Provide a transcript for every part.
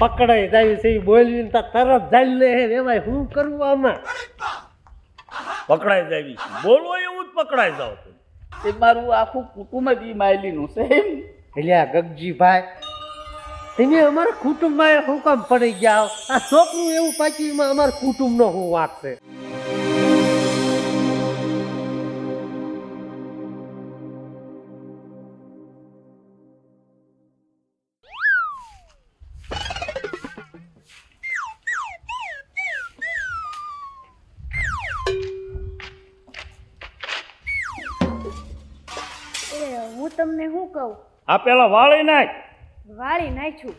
પકડાઈ જાય છે બોલવીને તરત જાઈ લે એમાં શું કરવું આમાં પકડાઈ જાય બોલવો એવું જ પકડાઈ જાવ એ મારું આખું કુટુંબ જ ઈ માયલીનું છે એમ. એટલે આ ગગજીભાઈ તમે અમારા કુટુંબમાં શું કામ પડી ગયા આ છોકરું એવું પાછું અમારા કુટુંબનો શું વાંક છે હું તમને શું કહું આ પેલા વાળી નાખ વાળી નાખ્યું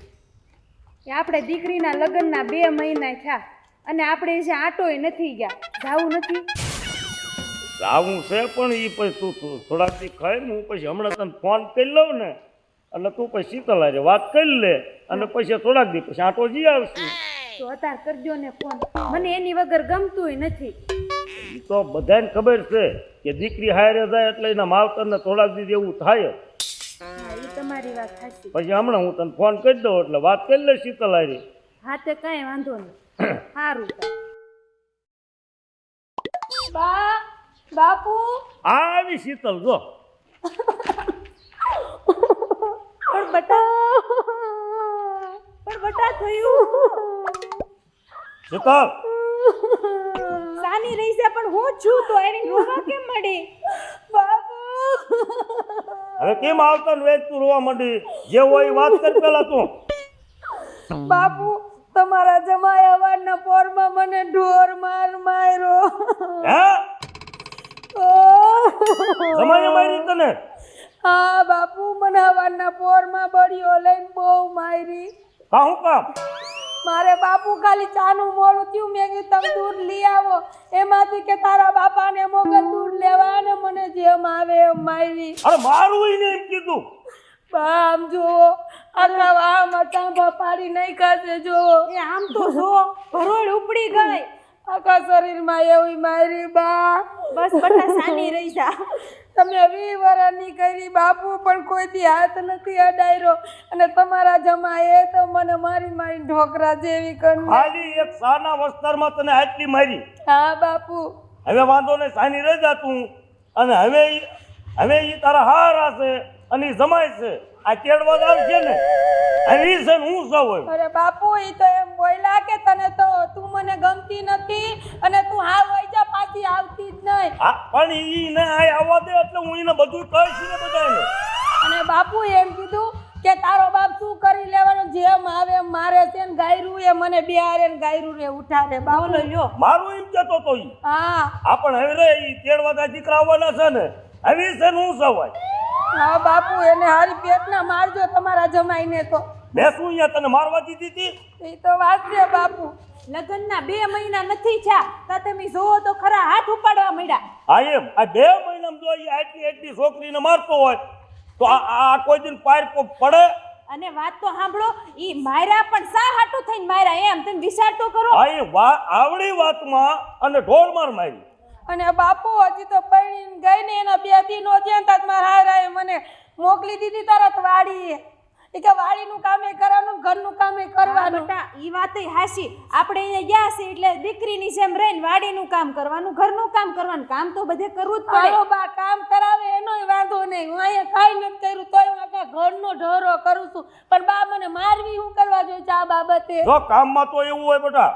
કે આપણે દીકરીના લગ્નના 2 મહિના થયા અને આપણે જે આટોય નથી ગયા જાવું નથી આવું છે પણ એ પછી તું થોડાક દી ખાઈ ને હું પછી હમણાં તને ફોન કરી લઉં ને એટલે તું પછી શીતલ હારે વાત કરી લે અને પછી થોડાક દી પછી આટો જી આવશું તો અત્યારે કરજો ને ફોન મને એની વગર ગમતુંય નથી એ તો બધાને ખબર છે કે દીકરી હારે જાય એટલે એના માવતરને થોડાક દી એવું થાય હા એ તમારી વાત સાચી પછી હમણાં હું તને ફોન કરી દઉં એટલે વાત કરી લે શીતલ હારી હા તે કાંઈ વાંધો નહીં સારું બા બાપુ આવી શીતલ જો પણ બટા થયું શીતલ સાની રહી છે પણ હું છું તો એને રોવા કેમ મળી બાપુ હવે કેમ આવતા ને વેચ તું રોવા માંડી જે હોય એ વાત કર પેલા તું બાપુ તમારા જમાઈ અવાજના પોરમાં મને ઢોર માર્યો હે જમાઈએ મારી તને હા બાપુ મને અવાજના પોરમાં બળીઓ લઈને બહુ મારી કાહું કામ મારે બાપુ ખાલી ચાનું મોડું થયું મેં કીધું તમે દૂધ લઈ આવો એમાંથી કે તારા બાપાને મોગલ દૂધ લેવા અને મને જેમ આવે એમ મારી અરે મારું ઈ ને એમ કીધું આમ જુઓ આખા આમ ટાંભા પાડી નાખ્યા છે જુઓ એ આમ તો જુઓ ભરોડ ઉપડી ગઈ આખા શરીરમાં એવી મારી બા બસ બટા સાની રહી જા તમે 20 વર્ષની કરી બાપુ પણ કોઈ દી હાથ નથી અડાયરો અને તમારા જમાએ તો મને મારી મારી ઢોકરા જેવી કરી ખાલી એક સાના વસ્તરમાં તને આટલી મારી હા બાપુ હવે વાંધો નહીં સાની રહી જા તું અને હવે ઈ તારા હારા છે અને ઈ જમાય છે આ તેડવા આવશે ને હવે ઈ છે ને હું સૌ હોય અરે બાપુ ઈ તો એમ બોલ્યા કે તને તો તું મને ગમતી નથી અને તું હા વઈ જા પાછી આવતી જ નહીં હા પણ ઈ ને આ આવવા દે એટલે હું એને બધું કહીશ ને બધાને અને બાપુ એમ કીધું કે તારો બાપ શું કરી લેવાનો જેમ આવે એમ મારે છે ને ગાયરું એ મને બિહારે ને ગાયરું ને ઉઠાડે બાપુ લ્યો મારું એમ કહેતો તો ઈ હા પણ હવે રે ઈ તેડવા દીકરા આવવાના છે ને હવે ઈ છે ને હું સૌ હોય હા બાપુ એને હારી પેટના મારજો તમારા જમાઈને તો મેં શું અહીંયા તને મારવા દીધી હતી એ તો વાત છે બાપુ લગ્નના 2 મહિના નથી થયા તો તમે જોવો તો ખરા હાથ ઉપાડવા મળ્યા હા એમ આ 2 મહિનામાં જો ઈ આટલી છોકરીને મારતો હોય તો આ કોઈ દિન પાર પડે અને વાત તો સાંભળો ઈ માયરા પણ સા હાટું થઈને માયરા એમ તમે વિચાર તો કરો હા એ આવડી વાતમાં અને ઢોર માર મારી અને બાપુ હજી તો પૈણીને ગઈ ને એના 2 દિનો થયા ને મારા હારાએ મને મોકલી દીધી તરત વાડીએ એ કે વાડીનું કામે કરવાનું ઘરનું કામે કરવાનું બેટા ઈ વાતય હાસી આપણે અહીંયા ગયા છે એટલે દીકરીની જેમ રહીને વાડીનું કામ કરવાનું ઘરનું કામ કરવાનું કામ તો બધે કરવું જ પડે હાલો બા કામ કરાવે એનોય વાંધો નહીં હું અહીંયા કાંઈ નથી કર્યું તોય હું આખા ઘરનો ઢોરો કરું છું પણ બા મને મારવી હું કરવા જોઈએ છે આ બાબતે જો કામમાં તો એવું હોય બેટા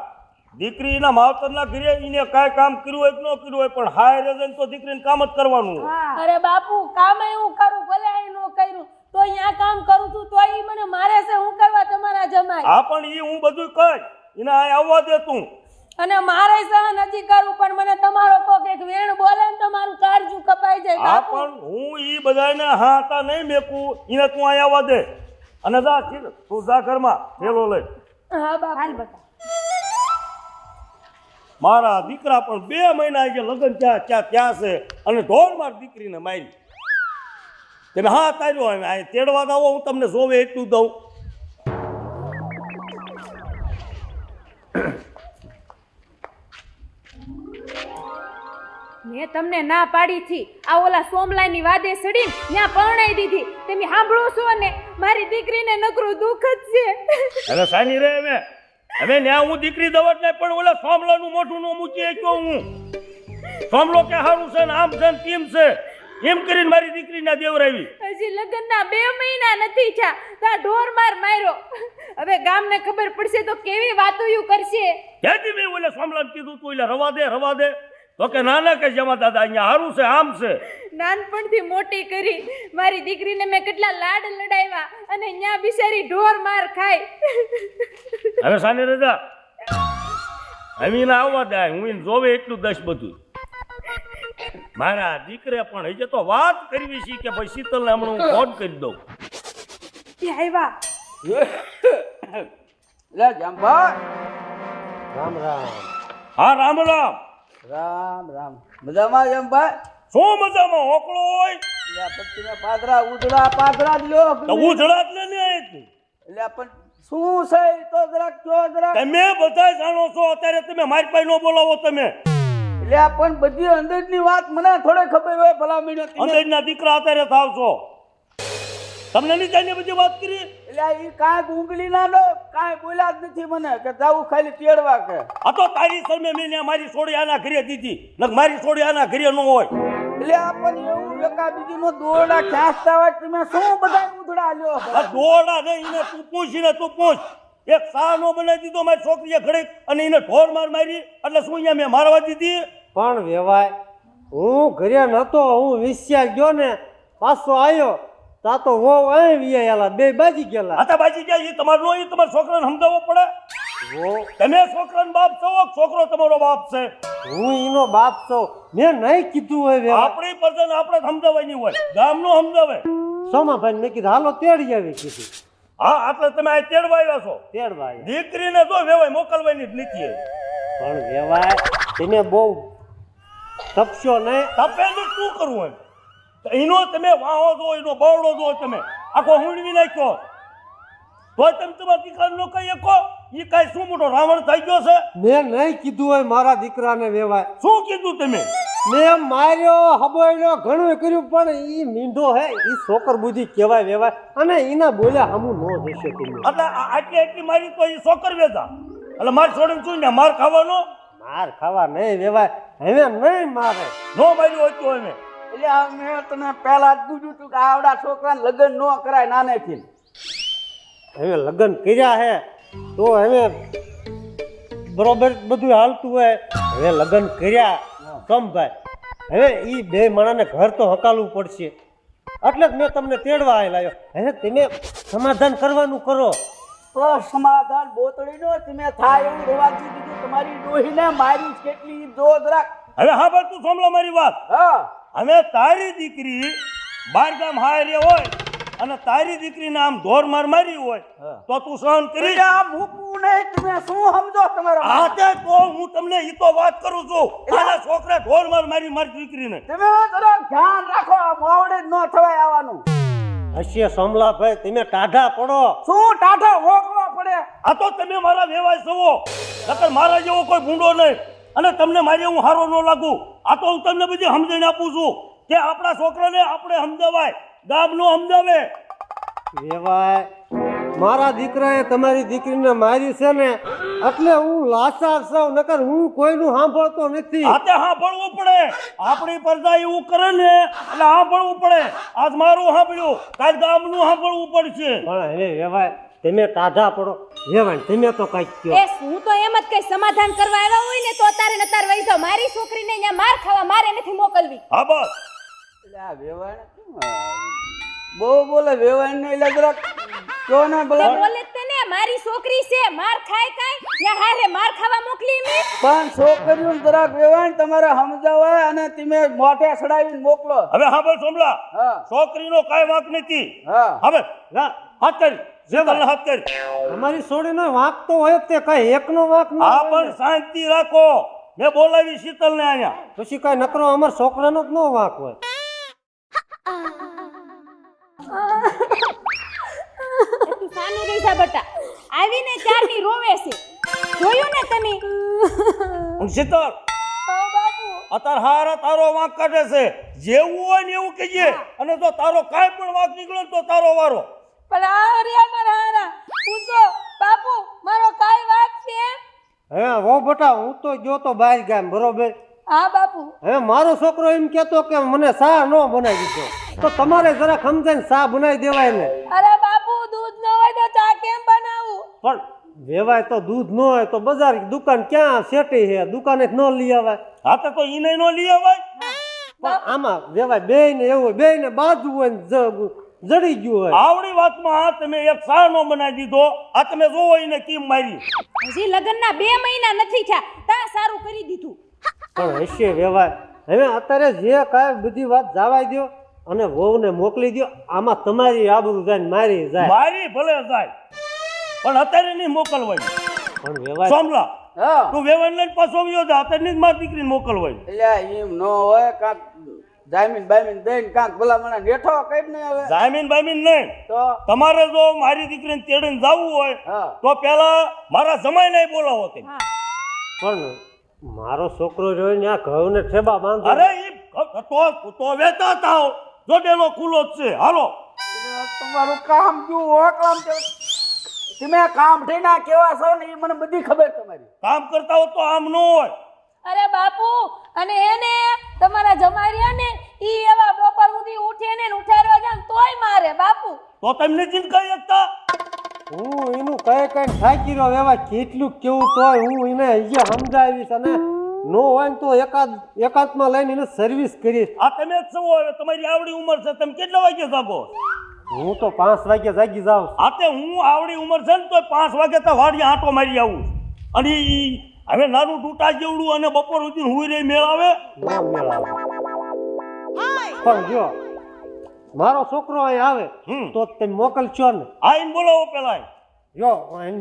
દીકરીના માવતરના ઘરે એને કાંઈ કામ કર્યું હોય કે ન કર્યું હોય પણ હાય રેજન તો દીકરીને કામ જ કરવાનું અરે બાપુ કામ હું કરું ભલે આ ન કર્યું તો અહીંયા કામ કરું છું તો ઈ મને મારે છે હું કરવા તમારા જમાઈ હા પણ ઈ હું બધું કઈ એને આ આવવા દે તું અને મારે સહન હજી કરું પણ મને તમારો કોક એક વેણ બોલે ને તમારું કાળજું કપાઈ જાય હા બાપુ પણ હું ઈ બધાને હા તા નહીં મેકું એને તું આ આવવા દે અને જા તું જા ઘરમાં થેલો લઈ હા બાપુ હાલ બતા મારા દીકરા પણ 2 મહિના જે લગ્ન ત્યાં છે અને ઢોર માર દીકરીને મારી તમે હા તાર્યો હવે આ તેડવા આવો હું તમને જોવે એટલું દઉં મેં તમને ના પાડી થી આ ઓલા સોમલાની વાદે સડીને ત્યાં પરણાઈ દીધી તમે સાંભળો છો ને મારી દીકરીને નકરું દુઃખ જ છે. હવે સાની રે હવે ન્યા હું દીકરી દવત નહીં પણ ઓલા સોમલાનું મોઢું નો મૂકી ગયો હું. સોમલો કે હારું છે ને આમ છે ને તેમ છે એમ કરીને મારી દીકરીને દેવરાવી. હજી લગ્નના 2 મહિના નથી થયા તા ઢોર માર માર્યો. હવે ગામને ખબર પડશે તો કેવી વાતુયું કરશે. ત્યાંથી મેં ઓલા સોમલાને કીધું તું એટલે રવા દે તો કે ના કે જમા દાદા અહીંયા હારું છે આમ છે. નાનપણથી મોટી કરી મારી દીકરીને મેં કેટલા લાડ લડાવ્યા અને ન્યા બિચારી ઢોર માર ખાય. હવે સાની રજા હવે ના આવવા દે હું એને જોવે એટલું દસ બધું. મારા દીકરે પણ હજી તો વાત કરવી છે કે ભાઈ શીતલને હમણાં હું ફોન કરી દઉં. આવ્યા લે જંભા રામ રામ. હા રામ રામ. રામ રામ મજામાં જંભા? શું મજામાં હોકળો હોય લે પણ તમે પાદરા ઉધડા પાદરા જ લ્યો તો ઉજળા જ લે એટલે પણ શું છે ઈ તો જરાક કયો જરાક. તમે બધા જાણો છો અત્યારે તમે મારી પાસે ન બોલાવો તમે. એટલે પણ બધી અંદરની વાત મને થોડી ખબર હોય ભલા મીનો. અંદરના દીકરા અત્યારે થાવ છો તમને નહીં જાણીએ બધી વાત કરી. એટલે ઈ કાંઈ ગુંગલી ના લો કાંઈ બોલ્યા જ નથી મને કે જાવું ખાલી તેડવા કે. આ તો તારી સામે મેં મારી છોડી આના ઘરે દીધી લગ મારી છોડી આના ઘરે ન હોય. એટલે આપણને એવું એકા બીજીનો દોરડા ખેંચતા હોય તમે શું બધા ઉધડા લ્યો. આ દોડા નહીં એને તું પૂછીને તું પૂછ. એક સા નો બનાવી દીધો મારી છોકરીએ ઘડીક અને એને ઢોર મારી એટલે શું અહીંયા મેં મારવા દીધી. પણ વેવાય હું ઘરે નતો, હું વિસ્યા ગયો ને પાછો આવ્યો તા તો વો અહીં વિયાયેલા બે બાજી ગયેલા. આતા બાજી ગયા એ તમારો નો એ તમારા છોકરાને સમજાવવો પડે. વો તમે છોકરાનો બાપ છો છોકરો તમારો બાપ છે. હું એનો બાપ છું, મેં નહીં કીધું હોય વેવાય. આપણી પર્સન આપણે સમજાવવાની હોય ગામનો સમજાવે. સોમાભાઈ મેં કીધું હાલો તેડી આવી કીધું. હા એટલે તમે આ તેડવા આવ્યા છો. તેડવા આવ્યા. દીકરીને તો વેવાય મોકલવાની જ નથી. પણ વેવાય તેને બહુ તપસ્યો નહીં. તપેલું શું કરવું એમ એનો તમે વાહો જો એનો બવડો જો તમે આખો હુંડવી નાખ્યો તો તમે તમારા દીકરાનો કહી શકો એ કાંઈ શું મોટો રાવણ થઈ ગયો છે. મેં નહીં કીધું હોય મારા દીકરાને વેવાય. શું કીધું તમે? મેં માર્યો હબોયનો ઘણું કર્યું પણ ઈ મીંઢો હે ઈ છોકર બુદ્ધિ કહેવાય વેવાય અને એના બોલ્યા હમું ન દેશે તમે. એટલે આટલી મારી તો એ છોકર વેચા એટલે મારે છોડીને શું ને માર ખાવાનો. માર ખાવા નહીં વેવાય હવે નહીં મારે. નો માર્યું હોય તો એને એટલે આ મેં તને પહેલા જ કીધું તું કે આવડા છોકરાને લગ્ન ન કરાય નાનેથી. હવે લગ્ન કર્યા હે તો હવે બરોબર બધું હાલતું હોય. હવે લગ્ન કર્યા સમભાઈ હવે ઈ બે માણાને ઘર તો હકાલવું પડશે એટલે જ મેં તમને તેડવા આવેલા. હવે તમે સમાધાન કરવાનું કરો. તો સમાધાન બોતડીનો તમે થાય એવું રવાજી દીધું તમારી ડોહીને મારી કેટલી જો જરાક. હવે હા ભાઈ તું સાંભળો મારી વાત. હા હવે તારી દીકરી બાર ગામ હારે હોય અને તારી દીકરીને આમ ઢોર મારી હોય તો તું સહન કરી. એટલે આ મૂકવું નહીં તમે શું સમજો તમારા આ તે તો હું તમને ઈ તો વાત કરું છું. આના છોકરા ઢોર મારી દીકરીને. તમે જરા ધ્યાન રાખો આ મોવડે જ ન થવાય આવવાનું. હશે સમલાભાઈ તમે ટાઢા પડો. શું ટાઢા હોકવા પડે. આ તો તમે મારા વેવાય છો નકર મારા જેવો કોઈ ભૂંડો નહીં અને તમને મારી હું હારો ન લાગુ. આ તો હું તમને બધી સમજણ આપું છું કે આપણા છોકરાને આપણે સમજાવાય ગામનો સમજાવે. વેવાય મારા દીકરાએ તમારી દીકરીને મારી છે ને એટલે હું લાચાર છું નકર હું કોઈનું સાંભળતો નથી. આ તે સાંભળવું પડે. આપણી પ્રજા એવું કરે ને એટલે સાંભળવું પડે. આજ મારું સાંભળ્યું કાલ ગામનું સાંભળવું પડશે. પણ હવે વેવાય તમે ટાઢા પડો. વેવાય તમે તો કઈક કહો. એ હું તો એમ જ કઈ સમાધાન કરવા આવ્યા હોય ને તો તારે નતાર વઈ જાવ. મારી છોકરીને અહીંયા માર ખાવા મારે નથી મોકલવી. હા બસ એટલે આ વેવાણ બહુ બોલે વેવાણ ને એટલે જરાક કયો ને તે બોલે. બોલે જ તે ને મારી છોકરી છે માર ખાય કાઈ યા હારે માર ખાવા મોકલી મે. પણ છોકરીઓ જરાક વેવાણ તમારે સમજાવાય અને તમે મોઢે સડાવીને મોકલો. હવે હા બસ સોમલા હા છોકરીનો કાંઈ વાંક નથી. હા હવે હાથ કરી શીતલને હાથ કરી. તમારી છોડીનો વાંક તો હોય જ તે કઈ એકનો વાંક ન આ હોય પણ ને. શાંતિ રાખો. મેં બોલાવી શીતલને અહીંયા. પછી કઈ નકરો અમાર છોકરાનો જ ન વાંક હોય. તું સાનું રહી જા બટા. આવીને ચારની રોવે છે. જોયું ને તમે? હું શીતલ અત્યારે હારા તારો વાંક કાઢે છે. જેવું હોય ને એવું કહીએ અને જો તારો કાંઈ પણ વાંક નીકળે તો તારો વારો. પણ આ રહ્યા મારા હારા પૂછો બાપુ મારો કાઈ વાત છે હે હો બેટા હું તો ગયો તો બહાર ગામ બરોબર. હા બાપુ હવે મારો છોકરો એમ કહેતો કે મને ચા ન બનાવી દીધો તો તમારે જરા સમજાઈને ચા બનાવી દેવાય ને. અરે બાપુ દૂધ ન હોય તો ચા કેમ બનાવું પણ વેવાય તો દૂધ ન હોય તો બજાર દુકાન ક્યાં સેટી છે દુકાને જ ન લઈ આવે. હા તો ઈને નો લઈ અવાય. પણ આમાં વેવાય બે ને એવું બે ને બાજુ હોય ને જડી ગયું હોય. આવડી વાતમાં તમે એક સા નો બનાવી દીધો. આ તમે જોવો એને કેમ મારી. હજી લગ્નના 2 મહિના નથી થયા તા સારું કરી દીધું. પણ હશે વેવાય હવે અત્યારે જે કાંઈ બધી વાત જવાય દો અને વહુને મોકલી દો. આમાં તમારી આબરૂ જાય ને મારી જાય. મારી ભલે જાય પણ અત્યારે નહીં મોકલવાય. પણ વેવાય સોમલા હા તું વેવાણ લઈને પાછો આવ્યો છે અત્યારે નહીં મારી દીકરીને મોકલવાય. એટલે એમ ન હોય કાંક જામીન બામીન દઈને કાંક ભલામણા નેઠો કઈ નહીં હવે જામીન બામીન નહીં. તો તમારે જો મારી દીકરીને તેડીને જવું હોય હા તો પેલા મારા જમાઈને બોલાવો તે. પણ મારો છોકરો રહ્યો ને આ ઘઉં ને ઠેબા બાંધો. અરે ઈ તો વેતા થાવ જોડેલો ખુલ્લો જ છે. હાલો તમારું કામ જો કામ તમે કામ ઠેના કેવા છો ને એ મને બધી ખબર તમારી કામ કરતા હો તો આમ ન હોય. અરે બાપુ અને એને તમારા જમારિયા ને ઈ એવા બપોર સુધી ઉઠે ને ઉઠાડવા જાય તોય મારે બાપુ. તો તમને ચિંતા એકતા હું એનું કઈ થાકી રહ્યો વેવાય કેટલું કેવું તોય હું એને અહીંયા સમજાવીશ અને નો હોય ને તો એકાંતમાં લઈને એને સર્વિસ કરીશ. આ તમે જ છો હવે તમારી આવડી ઉંમર છે તમે કેટલા વાગે જાગો. હું તો 5 વાગે જાગી જાઉં. આ તે હું આવડી ઉંમર છે ને તો 5 વાગે તો વાડી આંટો મારી આવું. અને ઈ હવે નાનું ટૂટા જેવડું અને બપોર સુધી હુઈ રહી મેળાવે. ના મેળ આવે. પણ જો મારો છોકરો અહીં આવે તો તમે મોકલશો ને. આઈને બોલાવો પેલા. જો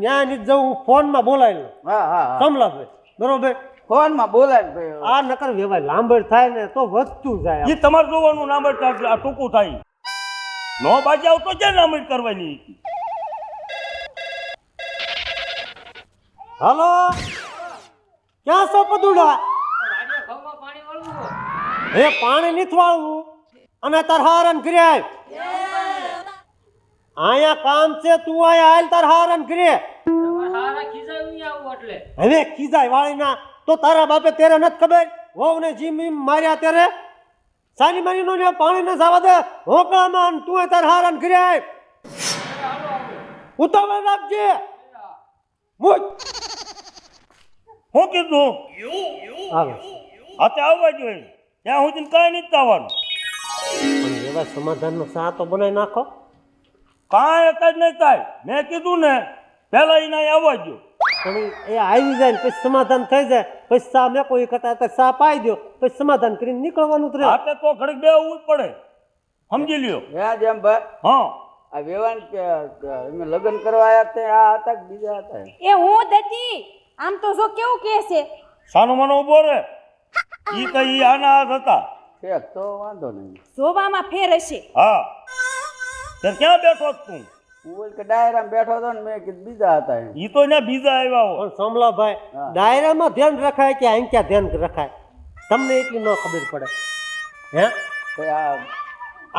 ન્યા ની જવું ફોનમાં બોલાવી લો. હા હા સમલાભાઈ બરોબર. ફોનમાં બોલાય ભાઈ આ નકર વેવાય લાંબડ થાય ને તો વધતું જાય. એ તમારે જોવાનું નામર આ ટૂંકું થાય. નો બાજી આવતો ક્યાં નામર કરવાની. હાલો ક્યાં છો પદુડા? હે પાણી નથી વાળવું અને તાર હારણ કરી આય. અહીંયા કામ છે તું અહીંયા હાલ તાર હારણ કરી. હવે ખીજાય વાળી ના તો તારા બાપે તેરે નથી ખબર વહુ ને જીમ માર્યા ત્યારે સાની માની નો પાણી ને જવા દે હોકળામાં તું તાર હારણ કરી આય. ઉતાવળ રાખજે. મુજ હું કીધું આવે હાથે આવવા જોઈએ ત્યાં સુધી કાંઈ નથી આવવાનું. પણ એવા સમાધાનનો સા તો બનાવી નાખો. કાંઈ એક જ નહીં થાય. મેં કીધું ને પેલા એને આવવા દો. પણ એ આવી જાય ને પછી સમાધાન થઈ જાય પછી સા મેં કોઈ કરતા સા પાઈ દો પછી સમાધાન કરીને નીકળવાનું જ રહે. હાથે તો ઘડીક બેવું જ પડે. સમજી લ્યો. યાદ એમ ભાઈ હા આ વેવાણ અમે લગ્ન કરવા આવ્યા તે આ હતા કે બીજા હતા એ હું દતી આમ તો જો કેવું કહે છે. સાનો મનો ઉભો રે. ઈ કઈ આના હાથ હતા. ઠેક તો વાંધો નહીં જોવામાં ફેર હશે. હા તે ક્યાં બેઠો છું તું? હું બોલ કે ડાયરામાં બેઠો હતો ને મેં કીધું બીજા હતા એમ ઈ તો ત્યાં બીજા આવ્યા હો. પણ સમલાભાઈ ડાયરામાં ધ્યાન રખાય કે અહીં ક્યાં ધ્યાન રખાય તમને એટલી ન ખબર પડે. હે તો આ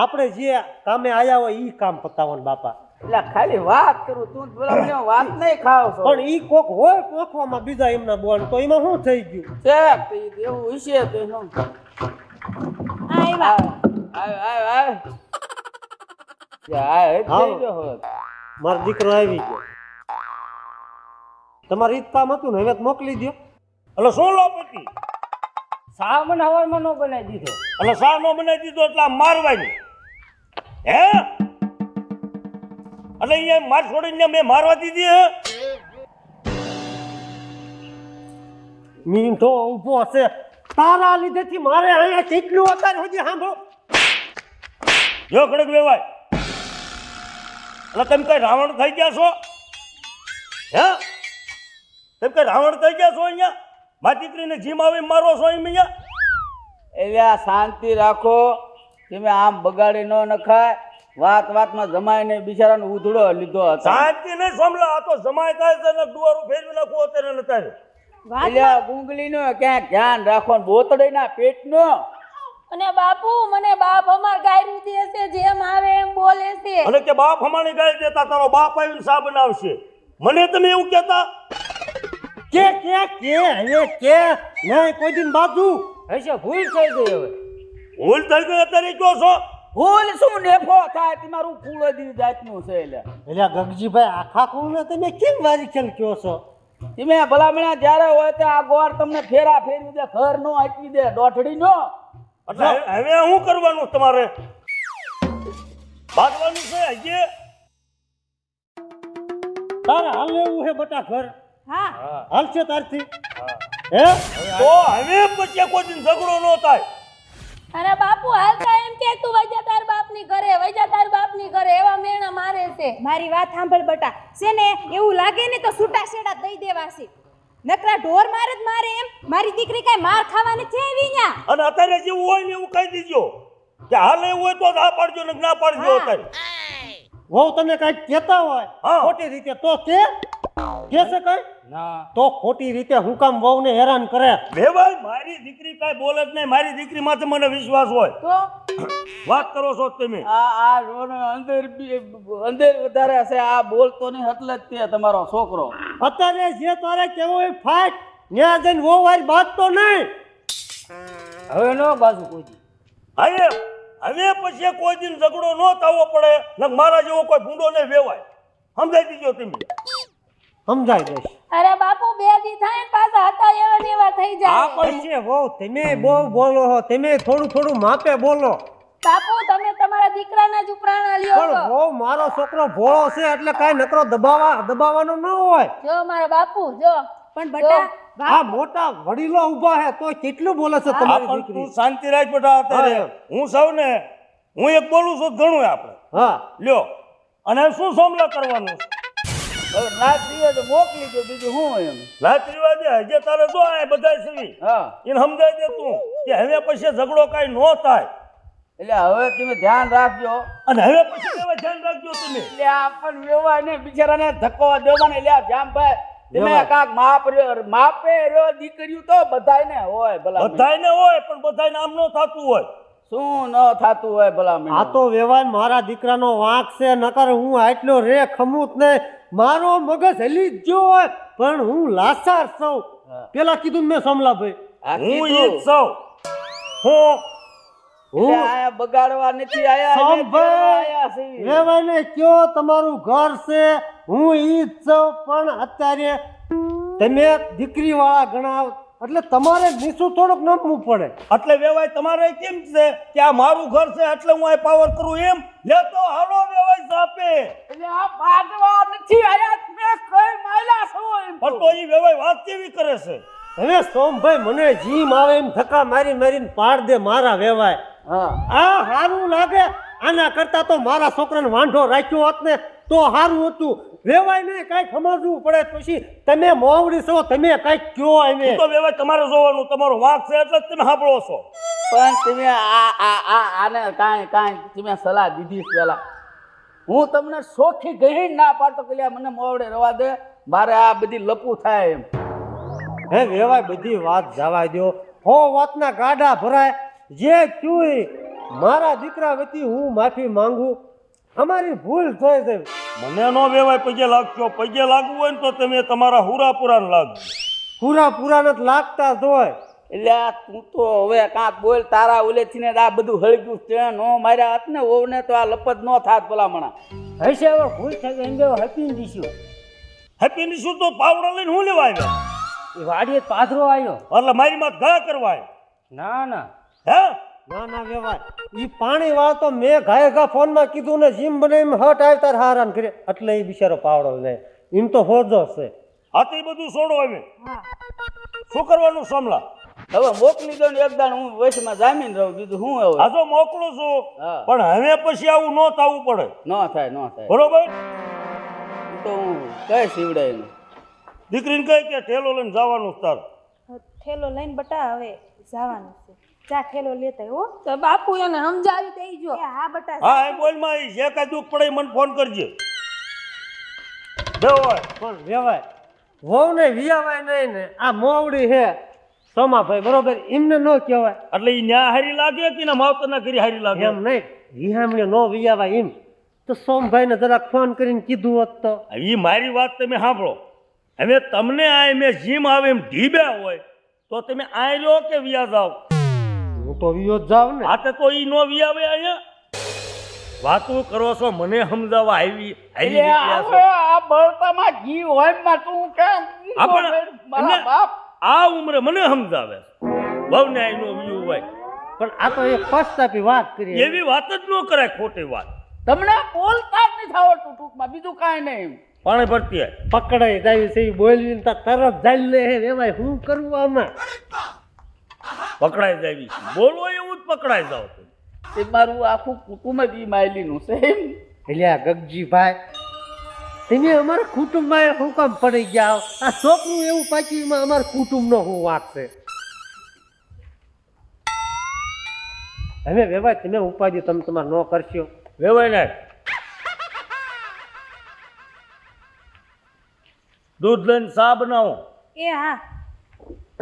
આપણે જે કામે આયા હોય ઈ કામ પતાવવાનું બાપા. એટલે ખાલી વાત કરું તું જ બોલા મને વાત નહીં ખાવ છો પણ ઈ કોક હોય પોખવામાં બીજા એમના બોલ તો એમાં શું થઈ ગયું? ઠેક તો ઈ એવું હશે તો એનું આવ્યા મારો દીકરો આવી ગયો. તમારે ઈ જ કામ હતું ને હવે તો મોકલી દો. એટલે શું લોપતી? સા મને હવારમાં નો બનાવી દીધો એટલે સા નો બનાવી દીધો એટલે આમ મારવાની. હે એટલે અહીંયા માર છોડીને મેં મારવા દીધી હે. મીંઢો ઊભો હશે તારા લીધેથી મારે અહીંયા કેટલું અત્યાર સુધી સાંભળો. જો ખડક વેવાય એટલે તમે કઈ રાવણ થઈ ગયા છો? હે તમે કઈ રાવણ થઈ ગયા છો? અહીંયા મારી દીકરીને જીમ આવી મારો છો એમ અહીંયા? એટલે આ શાંતિ રાખો તમે આમ બગાડી ન નખાય વાત વાતમાં જમાઈને બિચારાનો ઉધડો લીધો હતો શાંતિ નહીં સમલા. આ તો જમાય થાય છે ને દુવારું ફેરવી નાખવું અત્યારે નતા. એટલે ગુંગલી નો ક્યાંક ધ્યાન રાખો બોતડી ના પેટ નો અને બાપુ મને બાપ અમાર ગાયરું દે છે જેમ આવે એમ બોલે છે અને કે બાપ હમાણી ગાય દેતા તારો બાપ આવીને શા બનાવશે મને તમે એવું કહેતા કે હવે કે નહીં કોઈ દિન બાજુ હશે ભૂલ થઈ ગઈ હવે ભૂલ થઈ ગઈ અત્યારે કયો છો ભૂલ શું નેફો થાય તમારું કુળ દી જાતનું છે એટલે ગગજીભાઈ આખા કુળને તમે કેમ વારી ખેલ કયો છો તમે ભલામણા જ્યારે હોય તે આ ગોળ તમને ફેરા ફેરવી દે ઘર નો આપી દે દોઠડી નો એટલે હવે શું કરવાનું તમારે ભાગવાનું છે હજી તારે હાલ એવું હે બટા ઘર હા હાલશે તારથી હે તો હવે પછી કોઈ દિન ઝઘડો ન થાય અરે બાપુ હાલતા એમ કે તું વૈજા તાર બાપની ઘરે વૈજા તાર બાપની ઘરે એવા મેણા મારે છે મારી વાત સાંભળ બટા છે ને એવું લાગે ને તો છૂટા છેડા દઈ દેવા છે નકરા ઢોર માર જ મારે એમ મારી દીકરી કઈ માર ખાવાની છે એવી ન્યા અને અત્યારે જેવું હોય ને એવું કહી દીજો કે હાલ એવું હોય તો જ હા પાડજો ને ના પાડજો અત્યારે વહુ તને કઈ કહેતા હોય હા. ખોટી રીતે તો કે છે કઈ ના તો ખોટી રીતે હું કામ વહુને હેરાન કરે ભાઈ મારી દીકરી કાંઈ બોલે જ નહીં મારી દીકરી માથે મને વિશ્વાસ હોય તો વાત કરો છો તમે આ રોનો અંદર વધારે હશે આ બોલતો નહીં એટલે જ તે તમારો છોકરો અત્યારે જે તારે કેવો હોય ફાટ ન્યા જઈને વહુ વારી બાજતો નહીં હવે નો બાજુ કોઈ હવે પછી કોઈ દિન ઝઘડો ન થવો પડે ને મારા જેવો કોઈ ભૂંડો નહીં વેવાય સમજાઈ દીજો તમે સમજાઈ દઈશ અરે બાપુ બે દી થાય ને પાછા હતા એવા ને એવા થઈ જાય પછી વહુ તમે બહુ બોલો છો તમે થોડું માપે બોલો બાપુ તમે તમારા દીકરાના જ ઉપરાણા લ્યો પણ છો વહુ મારો છોકરો ભોળો છે એટલે કાંઈ નકરો દબાવવાનો ન હોય જો મારા બાપુ જો પણ બટા આ મોટા વડીલો ઊભા હે તો કેટલું બોલે છે તમારી પણ દીકરી તું શાંતિ રાખ બેટા અત્યારે હા. હું સૌને હું એક બોલું છું તો ઘણું આપણે હા લ્યો અને શું સોમલા કરવાનું છે? હવે રાત દિવસ મોકલી દો બીજું શું એમ રાત રિવાજે હજે તારે જો આ બધા સવી હા એને સમજાઈ દે તું કે હવે પછી ઝઘડો કાંઈ ન થાય એટલે હવે તમે ધ્યાન રાખજો અને હવે પછી એવા ધ્યાન રાખજો તમે એટલે આ પણ વેવાય ને બિચારાને ધક્કો દેવાનો એટલે આ જામભાઈ તમે વેવાય. કાક માપે રહ્યો દીકરીયું તો બધાયને હોય ભલા બધાયને હોય પણ બધાયને આમ ન થતું હોય શું ન થાતું હોય ભલા આ તો વેવાય મારા દીકરાનો વાંક છે નકર હું આટલો રે ખમુત ને મારો મગજ હલી જ ગયો હોય પણ હું લાસાર છું હા. પેલા કીધું ને મેં સમલાભાઈ હું ઈ જ સૌ હું હું આયા બગાડવા નથી આયા એટલે સાંભળ. આયા છીએ. વેવાયને કયો તમારું ઘર છે હું ઈ જ છું પણ અત્યારે તમે દીકરી વાળા ગણાવ એટલે તમારે નીચું થોડુંક નમવું પડે એટલે વેવાય તમારે કેમ છે કે આ મારું ઘર છે એટલે હું આ પાવર કરું એમ લે તો હાલો વેવાય સાપે એટલે આ ભાગવા નથી આયા તમે કઈ માયલા છો એમ પણ તો ઈ વેવાય વાત કેવી કરે છે હવે સોમભાઈ મને જીમ આવે એમ ધક્કા મારીને પાડ દે મારા વેવાય હા આ હારું લાગે આના કરતા તો મારા છોકરાને વાંઢો રાખ્યો હોત ને તો હારું હતું વેવાય ને કઈક સમજવું પડે પછી તમે મોવડી છો તમે કઈક કયો એને ઈ તો વેવાય તમારે જોવાનું તમારો વાંક છે એટલે જ તમે સાંભળો છો પણ તમે આને કાંઈ તમે સલાહ દીધી છે પેલા હું તમને સોખી ગઈ ના પાડતો કે લ્યા મને મોવડે રવા દે મારે આ બધી લપું થાય એમ હે વેવાય બધી વાત જવા દો હો વાતના ગાડા ભરાય જે થયું મારા દીકરા વતી હું માફી માંગુ અમારી ભૂલ થઈ છે મને નો વેવાય પગે લાગશો પગે લાગવું હોય ને તો તમે તમારા હુરાપુરાને લાગજો પૂરા નથી લાગતા જ હોય એટલે આ તું તો હવે કાંક બોલ તારા ઓલેથી ને આ બધું હળગ્યું છે નો માર્યા હાથ ને ઓવને તો આ લપત નો થાત ભલામણા હશે હવે ભૂલ થઈ ગઈ એમ હપી દીશું હેપી ની શું તો પાવડા લઈને હું લેવા આવ્યા એ વાડીએ પાથરો આવ્યો એટલે મારી માં ઘા કરવા આવ્યા. ના ના હે ના વેવાય ઈ પાણી વાળો તો મેં ઘા ફોનમાં કીધું ને જીમ બને એમ હટ આવી તાર હારાન કરે એટલે એ બિચારો પાવડો લે એમ તો હોજો છે આ તો ઈ બધું છોડો હવે શું કરવાનું સમલા હવે મોકલી દો ને એક દાણ હું વચમાં જામીન રહું બીજું હું હવે આ તો મોકલું છું હા. પણ હવે પછી આવું ન થવું પડે ન થાય ન થાય બરોબર ઈ તો હું કઈ સીવડાય ને દીકરીને કહે કે ઠેલો લઈને જવાનું તાર ઠેલો લઈને બટા હવે જવાનું છે જા ઠેલો લેતા હો તો બાપુ એને સમજાવી દેજો એ હા બટા હા એ બોલ માં જે કાંઈ દુઃખ પડે ઈ મને ફોન કરજે દેવાય પણ વેવાય વહુ ને વિયાવાય નહીં ને આ મોવડી હે સોમાભાઈ બરોબર એમને ન કહેવાય એટલે ઈ ન્યા હારી લાગે કે ના માવતરના ઘરે હારી લાગે? એમ નહીં વિહામણે નો વિયાવા એમ તો સોમભાઈને જરાક ફોન કરીને કીધું હોત તો ઈ મારી વાત તમે સાંભળો. હવે તમને આ મેં જીમ આવે એમ ઢીબ્યા હોય તો તમે આ રહ્યો કે વ્યા જાવ? હું તો વિયો જ જાઉં ને આતે તો ઈ નો વિયાવે અહીંયા વાતું કરો છો મને સમજાવવા આવી આવી એટલે નીકળ્યા છો. હવે આ બળતામાં ઘી હોય માં તું કેમ આપણે મારા એને બાપ આ ઉંમરે મને સમજાવે બહુ ને આઈનો વ્યૂ હોય પણ આ તો એક પસ્તાપી વાત કરી એવી વાત જ ન કરાય, ખોટી વાત. તમને બોલતા જ નથી આવડતું ટૂંકમાં, બીજું કાંઈ નહીં. પાણી ભરતી હોય પકડાઈ જાય છે ઈ બોલવી ને તરત જાય લે હે એમાં શું કરવું આમાં પકડાઈ જાવી છે. બોલો એવું જ પકડાઈ જાવ તમે. તે મારું આખું કુટુંબ જ ઈ માયલીનું છે એમ. એટલે આ ગગજીભાઈ તમે અમારા કુટુંબમાં શું કામ પડી ગયા હો? આ છોકરું એવું પાછું એમાં અમારા કુટુંબનો શું વાત છે? હવે વેવાય તમે ઉપાધિ તમે તમારે ન કરશો વેવાય ને દૂધ લઈને ચા બનાવો. એ હા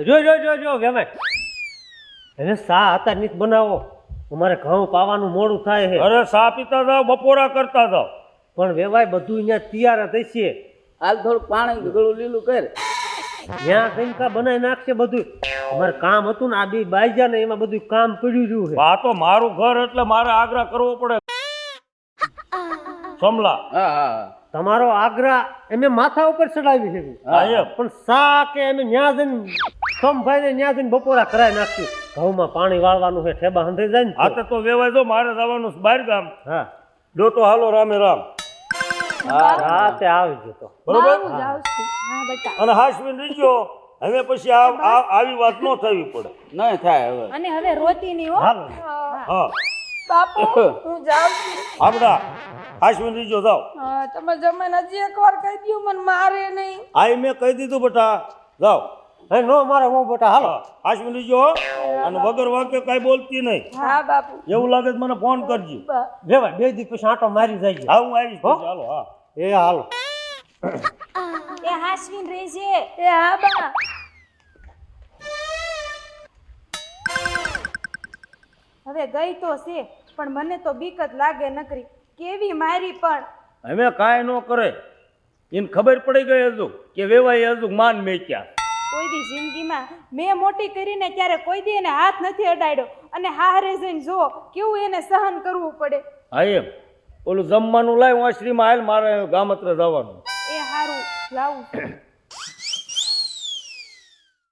જો જો જો જો વેવાય હવે સા હતા નીત બનાવો અમારે ઘઉં પાવાનું મોડું થાય છે અરે ચા પીતા જાઓ, બપોરા કરતા જાઓ. પણ વેવાય બધું અહીંયા તૈયાર જ હશે હાલ થોડું પાણી ગળું લીલું કર. ત્યાં જઈને કા બનાવી નાખશે બધું અમારે કામ હતું ને આ બે બાઈજા ને એમાં બધું કામ પડ્યું રહ્યું છે આ તો મારું ઘર એટલે મારે આગ્રહ કરવો પડે. સમલા હા હા તમારો આગ્રા એમે માથા ઉપર ચડાવી છે હા એમ. પણ સા કે એમે ન્યા જઈને સોમભાઈ ને ન્યા જઈને બપોરા કરાવી નાખ્યું ઘઉંમાં પાણી વાળવાનું છે ઠેબા હંધાઈ જાય ને આ તો વેવાય જો મારે જવાનું છે બહાર ગામ. હા જો તો હાલો રામે રામ. રાતે આવી જતો બરોબર હું જાઉં છું. હા બેટા અને હાસવીન રીજો હવે પછી આવી વાત ન થવી પડે. નહીં થાય હવે. અને હવે રોતી નહીં હો હાલો હા બાપુ હું જાઉં છું. આપડા હાસવીન રીજો જાઓ. હા, તમે જમાઈને હજી એકવાર કહી દ્યું મને મારે નહીં. આ મેં કહી દીધું બેટા જાઓ. હે નો મારે હું બેટા હાલો હાસવીન રીજો હો. અને વગર વાંકે કઈ બોલતી નહીં. હા બાપુ. એવું લાગે તો મને ફોન કરજો. વેવાય બે દી પછી આંટો મારી જાય હા હું આવીશ પછી. હાલો હા એ હાલો એ હાસવીન રહેજે એ હા બા. હવે ગઈ તો છે પણ મને તો બીક જ લાગે નકરી કેવી મારી પણ હવે કાંઈ ન કરે એને ખબર પડી ગઈ હજુ કે વેવાય હજુ માન મેક્યા. કોઈ દી જિંદગીમાં મેં મોટી કરીને ત્યારે કોઈ દી એને હાથ નથી અડાડ્યો અને હારે જઈને જો કેવું એને સહન કરવું પડે. હા એમ ઓલું જમવાનું લાય હું શ્રીમાં હાલ મારે ગામત્રે જવાનું. એ હારું લાવું છું.